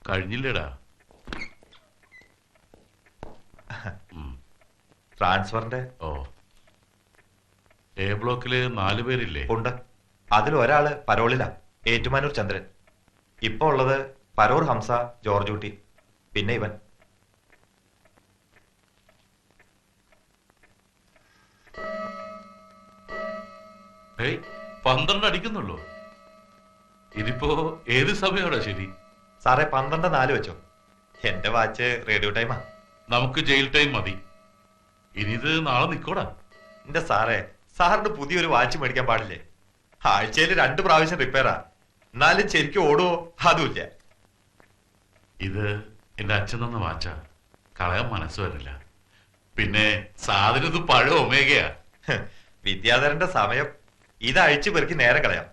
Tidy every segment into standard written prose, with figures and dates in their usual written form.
കഴിഞ്ഞില്ലടാ. ട്രാൻസ്ഫറിന്റെ ഓ, A ബ്ലോക്കില് 4 പേരില്ലേ? ഉണ്ട്. അതിൽ ഒരാള് പരോളിലാ, ഏറ്റുമാനൂർ ചന്ദ്രൻ. ഇപ്പൊ ഉള്ളത് പരൂർ ഹംസ, ജോർജ് കുട്ടി, പിന്നെ ഇവൻ. ഏയ്, 12 അടിക്കുന്നുള്ളൂ. ഇതിപ്പോ ഏത് സമയമാണോ ശരി? സാറേ 12:04 വെച്ചോ. എന്റെ വാച്ച് റേഡിയോ ടൈമാ. നമുക്ക് ജയിൽ ടൈം മതി. ഇനി ഇത് നാളെ നിക്കോടാ. എന്റെ സാറേ, സാറിന് പുതിയൊരു വാച്ച് മേടിക്കാൻ പാടില്ലേ? ആഴ്ചയിൽ 2 പ്രാവശ്യം റിപ്പയറാ. എന്നാലും ശരിക്കും ഓടുവോ? അതുമില്ല. ഇത് എന്റെ അച്ഛൻ തന്ന വാച്ചാ, കളയാൻ മനസ്സ് വരില്ല. പിന്നെ സാധനം ഇത് പഴയ ഒമേഗയാ. വിദ്യാധരന്റെ സമയം. ഇത് അഴിച്ചു പെറുക്കി നേരെ കളയാം.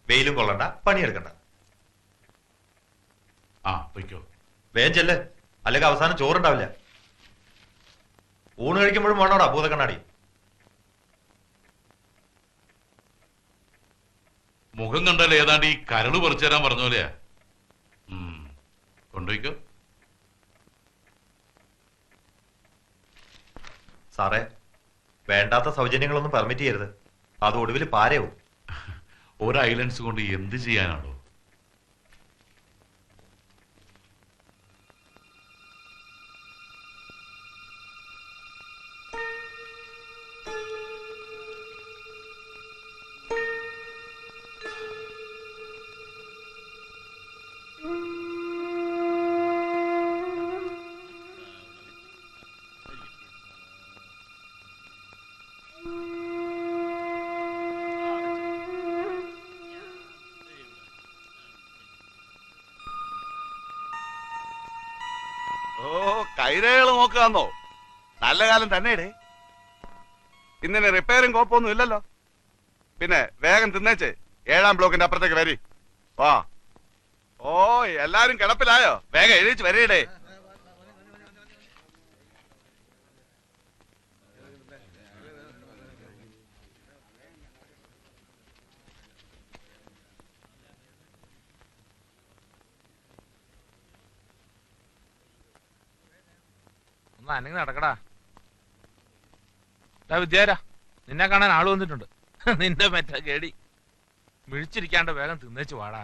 വെയിലും കൊള്ളണ്ട, പണിയെടുക്കണ്ട. ആ, പൊയ്ക്കോ. വേഗം ചെല്ല്, അല്ലെങ്കിൽ അവസാനം ചോറുണ്ടാവില്ല. ഊണ് കഴിക്കുമ്പോഴും വേണോടാ ഭൂതക്കണ്ണാടി. മുഖം കണ്ടാൽ ഏതാണ്ട് ഈ കരള് പറിച്ചു തരാൻ പറഞ്ഞ പോലെയാ. കൊണ്ടുപോയിക്കോ. സാറേ, വേണ്ടാത്ത സൗജന്യങ്ങളൊന്നും പെർമിറ്റ് ചെയ്യരുത്. അത് ഒടുവിൽ പാരയാവും. ഒരു ഐലൻഡ്സ് കൊണ്ട് എന്ത് ചെയ്യാനാണോ? കൈരകള് നോക്കാന്നോ? നല്ല കാലം തന്നെയടേ. ഇന്നിന് റിപ്പയറും കോപ്പൊന്നും ഇല്ലല്ലോ. പിന്നെ വേഗം തിന്നേച്ചേ 7-ാം ബ്ലോക്കിന്റെ അപ്പുറത്തേക്ക് വരി. വാ. ഓ, എല്ലാരും കിടപ്പിലായോ? വേഗം എഴുതിച്ച് വരേടേ. അനങ്ങി നടക്കടാ. വിദ്യാരാ, നിന്നെ കാണാൻ ആള് വന്നിട്ടുണ്ട്. നിന്റെ മറ്റേ കേടി മിഴിച്ചിരിക്കാണ്ട് വേഗം തിന്നേച്ചു വാടാ.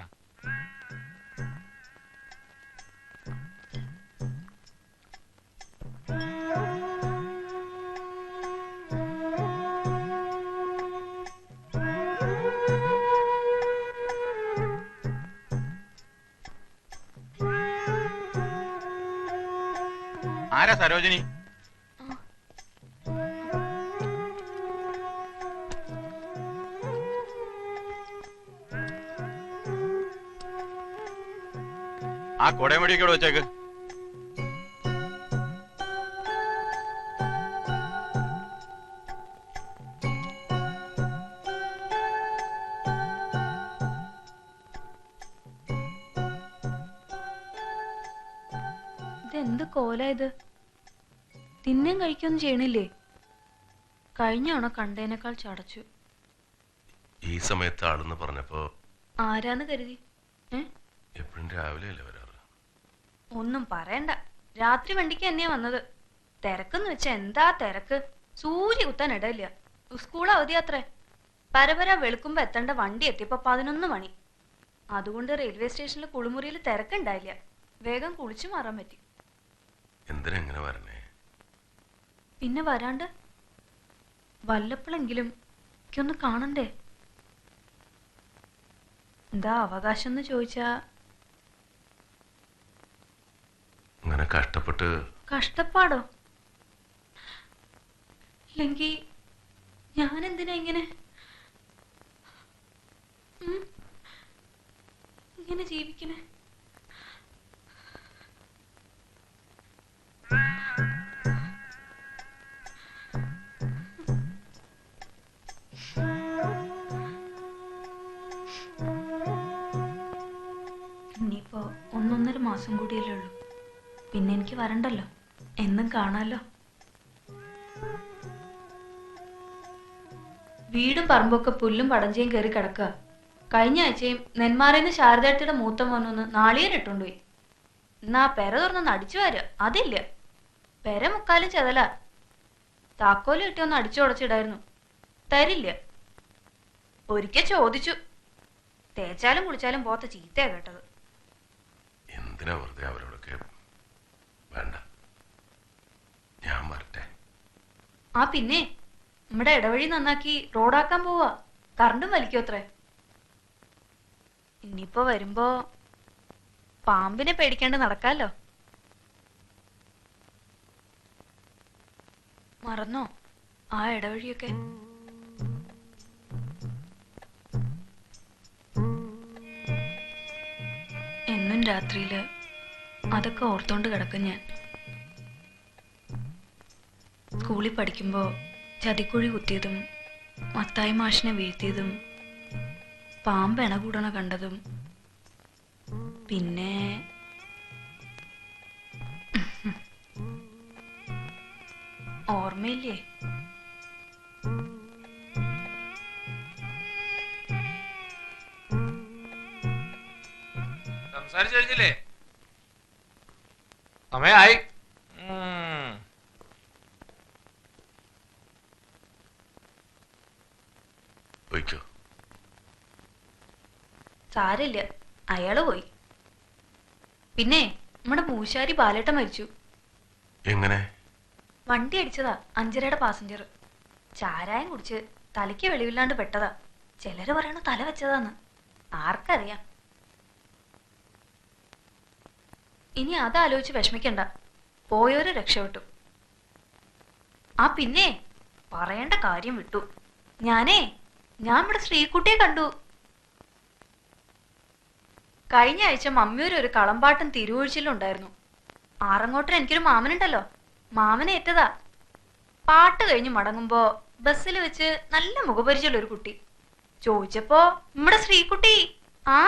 ആരാ സരോജിനി? ആ കൊടയമടിയൊക്കെ ഇവിടെ വെച്ചേക്ക്. ഇതെന്ത് കോല ഇത്? തിന്നും കഴിക്കൊന്നും ചെയ്യണില്ലേ? കഴിഞ്ഞാണോ കണ്ടേനേക്കാൾ ചടച്ചു. ഈ സമയത്ത് ആളെന്ന് പറഞ്ഞപ്പോ ആരാന്ന് കരുതി? എപ്പോഴും രാവിലെ അല്ലേ വരാറ്? ഒന്നും പറയണ്ട, രാത്രി വണ്ടിക്ക് തന്നെയാ വന്നത്. തിരക്കെന്ന് വെച്ചാ എന്താ തിരക്ക്! സൂര്യ കുത്താൻ ഇടയില്ല. സ്കൂൾ അവധിയാത്രേ. പരപര വെളുക്കുമ്പോ എത്തേണ്ട വണ്ടി എത്തിയപ്പോ 11 മണി. അതുകൊണ്ട് റെയിൽവേ സ്റ്റേഷനിൽ കുളിമുറിയിൽ തിരക്കുണ്ടായില്ല. വേഗം കുളിച്ചു മാറാൻ പറ്റി. എന്തിനാ എങ്ങനെ വരണേ? പിന്നെ വരാണ്ട് വല്ലപ്പോഴെങ്കിലും എനിക്കൊന്ന് കാണണ്ടേ? എന്താ അവകാശം എന്ന് ചോദിച്ചാ, അങ്ങനെ കഷ്ടപ്പെട്ട്. കഷ്ടപ്പാടോ? ഇല്ലെങ്കി ഞാനെന്തിനാ ഇങ്ങനെ ഇങ്ങനെ ജീവിക്കണേ? ഇനിയിപ്പോ 1-1.5 മാസം കൂടിയല്ലേ ഉള്ളൂ. പിന്നെ എനിക്ക് വരണ്ടല്ലോ, എന്നും കാണാലോ. വീടും പറമ്പൊക്കെ പുല്ലും പടഞ്ചയും കയറി കിടക്കുക. കഴിഞ്ഞ ആഴ്ചയും നെന്മാറയിന്ന് ശാരദാട്ടിയുടെ മൂത്ത മോനൊന്ന് നാളികേരം ഇട്ടുകൊണ്ടുപോയി. എന്നാ പെര തുറന്നൊന്ന് അടിച്ചു വാരുക അതില്ല. പെര മുക്കാലും ചെതല. താക്കോല് കിട്ടി ഒന്ന് അടിച്ചു ഉടച്ചിടായിരുന്നു. തരില്ല. ഒരിക്കൽ ചോദിച്ചു. തേച്ചാലും കുളിച്ചാലും പോത്ത ചീത്തയാ കേട്ടത്. എന്തിനാ വെറുതെ അവരോടൊക്കെ? വേണ്ട, ഞാൻ വരട്ടെ. ആ പിന്നെ നമ്മുടെ ഇടവഴി നന്നാക്കി റോഡാക്കാൻ പോവാ. കറണ്ടും വലിക്കോത്രേ. ഇനിയിപ്പോ വരുമ്പോ പാമ്പിനെ പേടിക്കാണ്ട് നടക്കാലോ. മറന്നോ ആ ഇടവഴിയൊക്കെ? എന്നും രാത്രിയില് അതൊക്കെ ഓർത്തോണ്ട് കിടക്കും ഞാൻ. സ്കൂളിൽ പഠിക്കുമ്പോ ചതിക്കുഴി കുത്തിയതും മത്തായി മാഷിനെ വീഴ്ത്തിയതും പാമ്പ് എണ കൂടണ കണ്ടതും പിന്നെ ഓർമ്മയില്ലേ? സംസാരിച്ചു കഴിഞ്ഞില്ലേ? സമയായി. പോയിക്കോ. സാരില്ല, അയാള് പോയി. പിന്നെ നമ്മുടെ മൂശാരി ബാലേട്ടൻ മരിച്ചു. എങ്ങനെ? വണ്ടി അടിച്ചതാ, 5:30 പാസഞ്ചർ. ചാരായം കുടിച്ച് തലയ്ക്ക് വെളിവില്ലാണ്ട് പെട്ടതാ. ചിലര് പറയണ തല വെച്ചതാന്ന്. ആർക്കറിയാം. ഇനി അതാലോചിച്ച് വിഷമിക്കണ്ട. പോയോര് രക്ഷപ്പെട്ടു. ആ പിന്നെ പറയേണ്ട കാര്യം വിട്ടു. ഞാൻ നമ്മുടെ ശ്രീകുട്ടിയെ കണ്ടു. കഴിഞ്ഞ ആഴ്ച മമ്മിയൂര് ഒരു കളമ്പാട്ടും തിരുവൊഴിച്ചിലും ഉണ്ടായിരുന്നു. ആറങ്ങോട്ടിന് എനിക്കൊരു മാമനുണ്ടല്ലോ, മാമനെ ഏറ്റതാ. പാട്ട് കഴിഞ്ഞ് മടങ്ങുമ്പോ ബസ്സിൽ വെച്ച് നല്ല മുഖപരിചയമുള്ള ഒരു കുട്ടി. ചോദിച്ചപ്പോ നമ്മുടെ ശ്രീകുട്ടി. ആ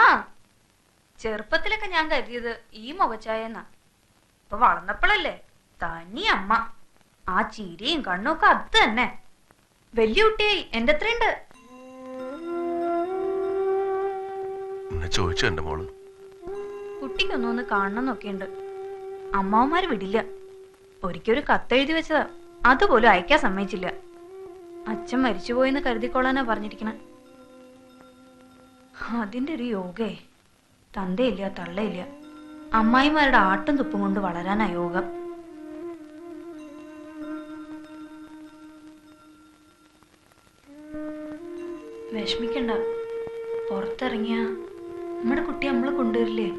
ചെറുപ്പത്തിലൊക്കെ ഞാൻ കരുതിയത് ഈ മുഖച്ചായെന്നാ. ഇപ്പൊ വളർന്നപ്പോഴല്ലേ തനി അമ്മ. ആ ചിരിയും കണ്ണൊക്കെ അത് തന്നെ. വലിയ കുട്ടിയായി. എന്റെ അത്രയുണ്ട്. ചോദിച്ചു എന്റെ മോള്. കുട്ടിക്കൊന്നൊന്ന് കാണണമെന്നൊക്കെ ഉണ്ട്. അമ്മാവന്മാര് വിടില്ല. ഒരിക്കലൊരു കത്തെഴുതി വെച്ചതാ, അതുപോലും അയക്കാൻ സമ്മതിച്ചില്ല. അച്ഛൻ മരിച്ചുപോയെന്ന് കരുതിക്കൊള്ളാനാ പറഞ്ഞിരിക്കണേ. അതിന്റെ ഒരു യോഗേ. തന്തയില്ല തള്ളയില്ല. അമ്മായിമാരുടെ ആട്ടും തുപ്പും കൊണ്ട് വളരാനാ യോഗം. വിഷമിക്കണ്ട. പുറത്തിറങ്ങിയ നമ്മുടെ കുട്ടി നമ്മളെ കൊണ്ടുവരില്ലേ?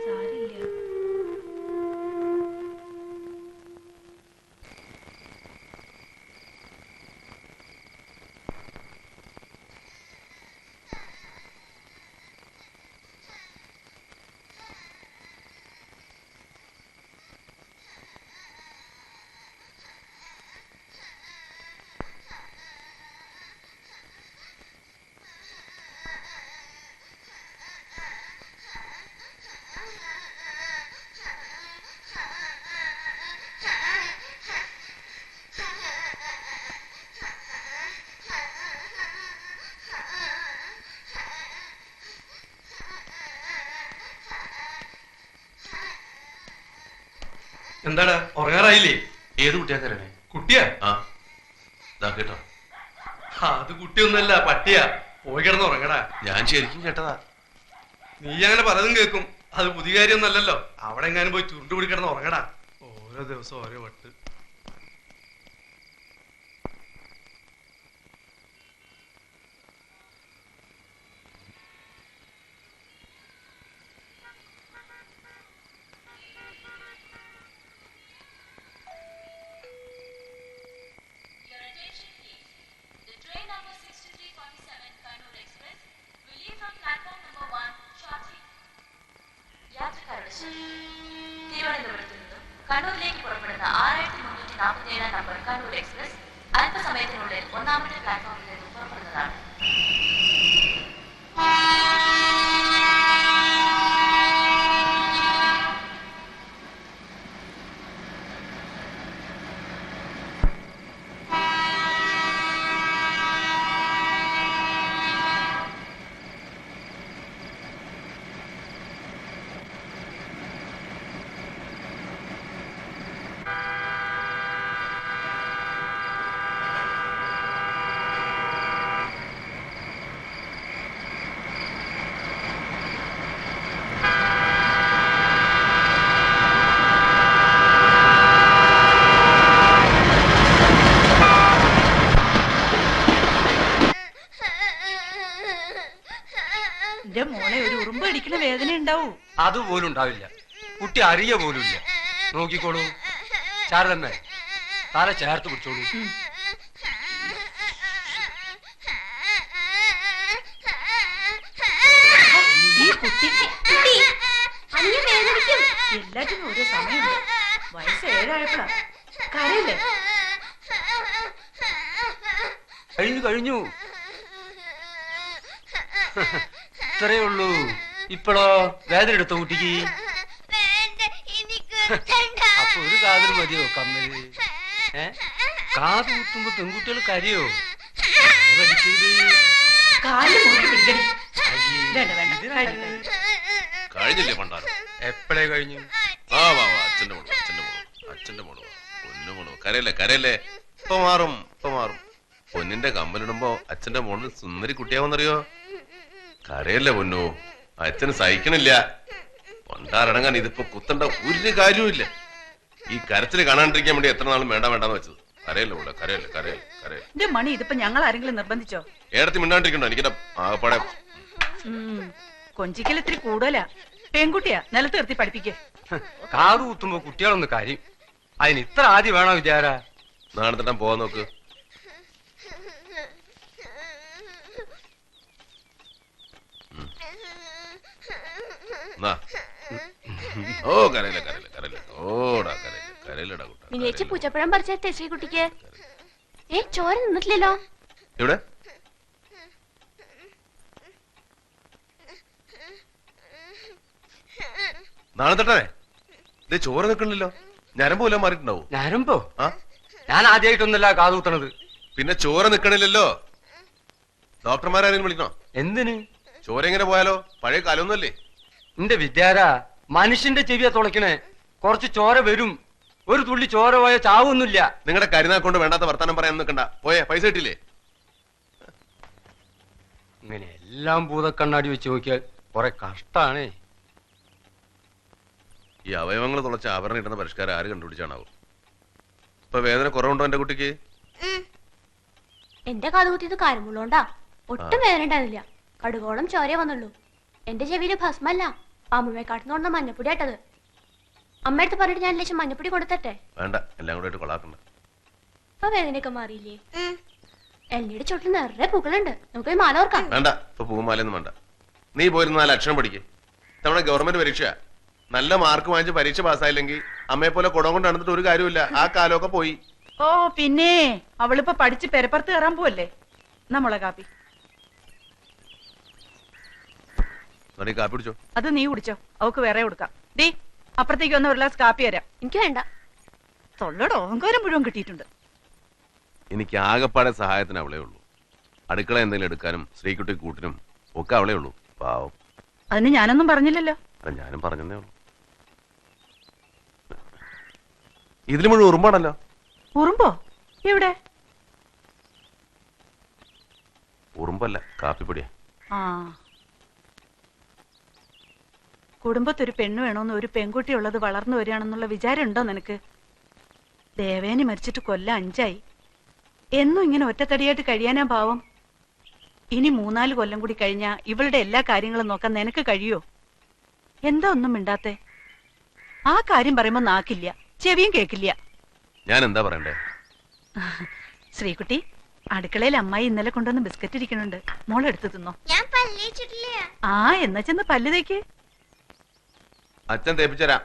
സാരില്ല. എന്താടാ ഉറങ്ങാറായില്ലേ? ഏത് കുട്ടിയാ കരണേ? കുട്ടിയാ? ആ കേട്ടോ. അത് കുട്ടിയൊന്നുമല്ല, പട്ടിയാ. പോയി കിടന്ന് ഉറങ്ങടാ. ഞാൻ ശരിക്കും കേട്ടതാ. നീ അങ്ങനെ പലതും കേൾക്കും. അത് പുതിയ കാര്യമൊന്നല്ലല്ലോ. അവിടെ എങ്ങാനും പോയി ചുരുണ്ടുപിടി കിടന്ന് ഉറങ്ങടാ. ഓരോ ദിവസം ഓരോ വട്ട്. തിരുവനന്തപുരത്ത് നിന്നും കണ്ണൂരിലേക്ക് പുറപ്പെടുന്ന 6347 നമ്പർ കണ്ണൂർ എക്സ്പ്രസ് അല്പസമയത്തിനുള്ളിൽ ഒന്നാമത്തെ പ്ലാറ്റ്ഫോമിൽ നിന്നും പുറപ്പെടുന്നതാണ്. എന്റെ മോളെ ഒരു ഉറുമ്പ് അടിക്കുന്ന വേദന ഉണ്ടാവൂ. അതുപോലും ഉണ്ടാവില്ല. കുട്ടി അറിയ പോലും ഇല്ല. നോക്കിക്കോളൂ. ശാരദമ്മേ, തല ചേർത്ത് പിടിച്ചോളൂ. ഈ കുട്ടി എല്ലാറ്റിനും ഓരോ സമയമുണ്ട്. വയസ്സ് 7 കരയില്ലേ? കഴിഞ്ഞു. ഇത്രേ ഉള്ളൂ. ഇപ്പോഴോ വേദന എടുത്തോ കുട്ടിക്ക്? അപ്പൊ ഒരു കാതിൽ മതിയോ കമ്മല്? കാത് കുത്തുമ്പോ പെൺകുട്ടികൾ കരയോ? കഴിഞ്ഞില്ലേ പണ്ടാരം? എപ്പോഴേ കഴിഞ്ഞു? അച്ഛന്റെ മോള് പൊന്നു മോള് കരയല്ലേ. ഇപ്പൊ മാറും. പൊന്നിന്റെ കമ്മലിടുമ്പോ അച്ഛന്റെ മോള് സുന്ദരി കുട്ടിയാവെന്നറിയോ? കരയല്ലേ പൊന്നു, അച്ഛന് സഹിക്കണില്ല. പണ്ടാരടങ്ങാൻ ഇതിപ്പോ കുത്തണ്ട ഒരു കാര്യവുമില്ല. ഈ കരച്ചില് കാണാണ്ടിരിക്കാൻ വേണ്ടി എത്ര നാളും വേണ്ടാന്ന് വെച്ചത്. കരയല്ലേ മോളെ, കരയല്ലേ. മണി, ഇതിപ്പോ ഞങ്ങൾ ആരെങ്കിലും നിർബന്ധിച്ചോ? ഏടത്തി മിണ്ടാണ്ടിരിക്കണ്ടോ? എനിക്കിടെ ആകപ്പാടെ കൊഞ്ചിക്കൽ ഇത്തിരി കൂടുതലാ. പെൺകുട്ടിയാ, നിലത്ത് നിർത്തി പഠിപ്പിക്കേ. കാത് കുത്തുമ്പോ കുട്ടികളൊന്ന് കാര്യം. അതിന് ഇത്ര ആദ്യം വേണോ വിചാര? നാളെ തന്നെ പോവാൻ നോക്ക്. ഓ കരയില്ല. ഓടാ കരയില്ലടാ കുട്ടാ. മിനിയേച്ചി പൂച്ചപ്പഴം പറിച്ചേ ശ്രീകുട്ടിക്ക്. ചോര നിന്നിട്ടില്ലല്ലോ. എവിടെ? നാളെ തട്ടേ ഇത് ചോര നിൽക്കണില്ലല്ലോ. ഞരമ്പ് വല്ലതും മാറിയിട്ടുണ്ടാവോ? ഞരമ്പോ? ഞാൻ ആദ്യമായിട്ടൊന്നല്ല കാത് കുത്തണത്. പിന്നെ ചോര നിൽക്കണില്ലല്ലോ. ഡോക്ടർമാരാരെങ്കിലും വിളിക്കണോ? എന്തിന്? ചോര എങ്ങനെ പോയാലോ? പഴയ കാലമൊന്നുമല്ലേ. എന്റെ വിദ്യാര, മനുഷ്യന്റെ ചെവിയാ തുളയ്ക്കണേ. കുറച്ച് ചോര വരും. ഒരു തുള്ളി ചോര പോയ ചാവൊന്നുമില്ല. നിങ്ങളുടെ കരുനാക്കൊണ്ട് വേണ്ടാത്ത വർത്താനം പറയാൻ നിൽക്കണ്ട. പോയേ, പൈസ കിട്ടില്ലേ? ഇങ്ങനെ എല്ലാം ഭൂതക്കണ്ണാടി വെച്ച് നോക്കിയാൽ കുറെ കഷ്ടാണേ. ഈ അവയവങ്ങൾ തുളച്ച ആഭരണം കിട്ടുന്ന പരിഷ്കാരം ആര് കണ്ടുപിടിച്ചാണാവും? ഇപ്പൊ വേദന കുറവുണ്ടോ എന്റെ കുട്ടിക്ക്? എന്റെ കാതുകുത്തിയത് കാരമുള്ളോണ്ടാ. ഒട്ടും വേദന ഉണ്ടാവില്ല. കടുകോളം ചോരേ വന്നുള്ളൂ. എന്റെ ചെവിയില് ഭസ്മല്ല, അമ്മൂമ്മയെക്കാട്ടിന്ന് കൊണ്ട മഞ്ഞപ്പൊടി ആട്ടത്. അമ്മയടുത്ത് പറഞ്ഞിട്ട് ഞാൻ ലക്ഷം മഞ്ഞപ്പൊടി കൊടുത്തട്ടെ? വേണ്ട, എല്ലാം കൂടെ കൊളാക്കണ്ട. ഇപ്പൊ വേദനയൊക്കെ മാറിയില്ലേ? എല്ലിയുടെ ചുട്ടിൽ നിറയെ പൂക്കളുണ്ട്. നമുക്ക് മാല ഓർക്കാം. വേണ്ട, ഇപ്പൊ പൂമാലയൊന്നും വേണ്ട. നീ പോയിരുന്ന 4 അക്ഷരം പഠിക്കേ. നമ്മുടെ ഗവൺമെന്റ് പരീക്ഷ നല്ല മാർക്ക് വാങ്ങിച്ച് പരീക്ഷ പാസ്സായില്ലെങ്കിൽ അമ്മയെ പോലെ കുടം കൊണ്ട് നടന്നിട്ട് ഒരു കാര്യമില്ല. ആ കാലമൊക്കെ പോയി. ഓ പിന്നെ അവളിപ്പോ പഠിച്ച് പെരപ്പുറത്ത് കയറാൻ പോവല്ലേ. നമ്മളെ കാപ്പി കാപ്പി പിടിച്ചോ. അത് നീ കുടിച്ചോ, അവക്ക് വേറെ കൊടുക്കാം. ഡീ, അപ്പുറത്തേക്ക് വന്ന 1 ഗ്ലാസ് കാപ്പി തരാം. എനിക്ക് വേണ്ട. തൊള്ളയുടെ ഓങ്കാരം മുഴുവൻ കിട്ടിയിട്ടുണ്ട്. എനിക്ക് ആകെപ്പാടെ സഹായത്തിന് അവളേ ഉള്ളൂ. അടുക്കള എന്തെങ്കിലും എടുക്കാനും ശ്രീകുട്ടി കൂട്ടിനും ഒക്കെ അവളേ ഉള്ളൂ. പാവം. അതിന് ഞാനൊന്നും പറഞ്ഞില്ലല്ലോ. ഞാനും പറഞ്ഞതേ ഉള്ളൂ. ഇതിൽ മുഴുവൻ ഉറുമ്പാണല്ലോ. ഉറുമ്പോ? എവിടെ? ഉറുമ്പല്ല, കാപ്പിപ്പൊടിയാ. ആ, കുടുംബത്തൊരു പെണ്ണ് വേണമെന്ന്, ഒരു പെൺകുട്ടി ഉള്ളത് വളർന്നു വരികയാണെന്നുള്ള വിചാരം ഉണ്ടോ നിനക്ക്? ദേവേനി മരിച്ചിട്ട് കൊല്ലം 5 ആയി. എന്നും ഇങ്ങനെ ഒറ്റത്തടിയായിട്ട് കഴിയാനാ ഭാവം. ഇനി 3-4 കൊല്ലം കൂടി കഴിഞ്ഞാ ഇവളുടെ എല്ലാ കാര്യങ്ങളും നോക്കാൻ നിനക്ക് കഴിയോ? എന്താ ഒന്നും മിണ്ടാത്തെ? ആ കാര്യം പറയുമ്പോ നാക്കില്ല, ചെവിയും കേക്കില്ല. ഞാൻ എന്താ പറയണ്ടേ? ശ്രീകുട്ടി, അടുക്കളയിൽ അമ്മായി ഇന്നലെ കൊണ്ടുവന്ന് ബിസ്ക്കറ്റ് ഇരിക്കണുണ്ട്. മോളെടുത്ത് തിന്നോ. ഞാൻ പല്ല് തേച്ചിട്ടില്ല. ആ, എന്നാ ചെന്ന് പല്ല് തേക്ക്. അച്ഛൻ തേപ്പിച്ചരാം.